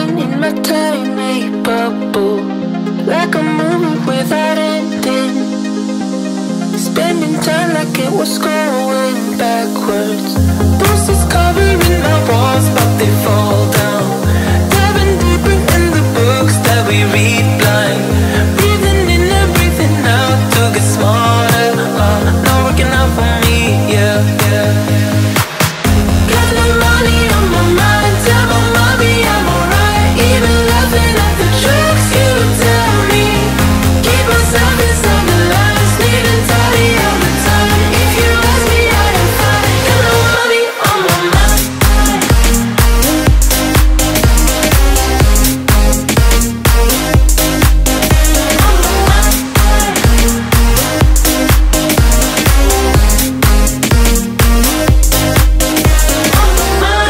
living in my tiny bubble, like a movie without ending. Spending time like it was going backwards. Posters covering my walls, but they fall down. Diving deeper in the books that we read blind. Breathing in and breathing out to get smarter. Not working out for me, yeah, yeah. Got no money on my mind. Tell my mommy I'm alright. Even laughing at the jokes you tell me. Keep myself inside the lines. Needing tidy all the time. If you ask me, I am fine. Got no money on my mind.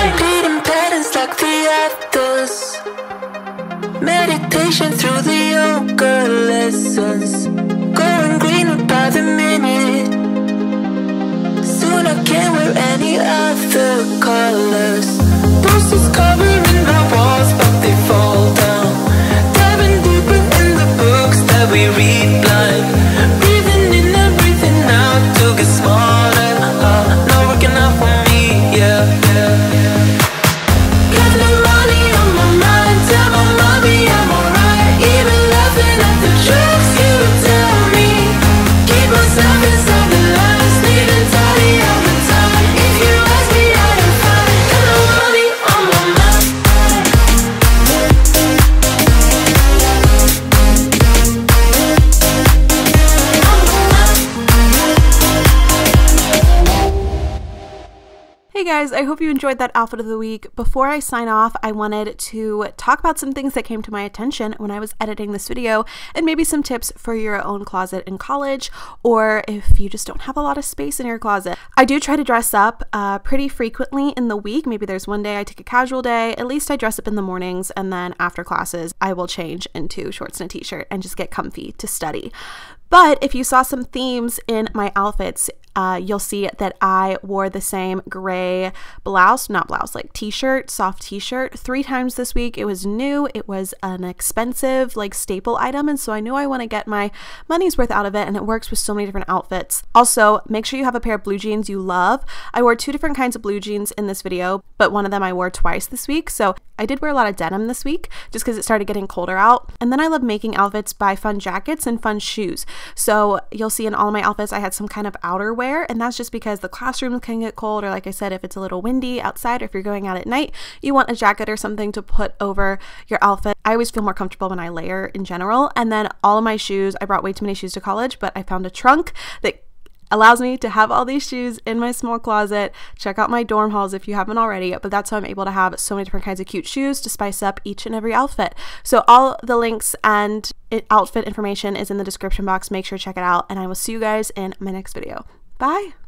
Repeating patterns like the others. Meditation through the yoga lessons. Going greener by the minute. Soon I can't wear any other colors. Posters covering my walls, but they fall down. Diving deeper in the books that we read blind. Breathing in and breathing out to get smarter. Not working out for me, yeah, yeah, yeah. Got no money on my mind. Tell my mommy I'm alright. Even laughing at the jokes you tell me. Keep myself inside the lines. Needing tidy all the time. If you ask me, I am fine. Got no money on my mind. Hey guys, I hope you enjoyed that outfit of the week. Before I sign off, I wanted to talk about some things that came to my attention when I was editing this video, and maybe some tips for your own closet in college, or if you just don't have a lot of space in your closet. I do try to dress up pretty frequently in the week. Maybe there's one day I take a casual day. At least I dress up in the mornings, and then after classes, I will change into shorts and a t-shirt and just get comfy to study. But if you saw some themes in my outfits, you'll see that I wore the same gray blouse, not blouse, like t-shirt, soft t-shirt 3 times this week. It was new. It was an expensive, like, staple item, and so I knew I want to get my money's worth out of it, and it works with so many different outfits. Also, make sure you have a pair of blue jeans you love. I wore 2 different kinds of blue jeans in this video, but one of them I wore twice this week, so I did wear a lot of denim this week just because it started getting colder out. And then I love making outfits by fun jackets and fun shoes. So you'll see in all of my outfits I had some kind of outerwear, and that's just because the classroom can get cold, or like I said, if it's a little windy outside, or if you're going out at night, you want a jacket or something to put over your outfit. I always feel more comfortable when I layer in general. And then all of my shoes, I brought way too many shoes to college, but I found a trunk that allows me to have all these shoes in my small closet. Check out my dorm hauls if you haven't already, but that's how I'm able to have so many different kinds of cute shoes to spice up each and every outfit. So all the links and outfit information is in the description box. Make sure to check it out, and I will see you guys in my next video. Bye!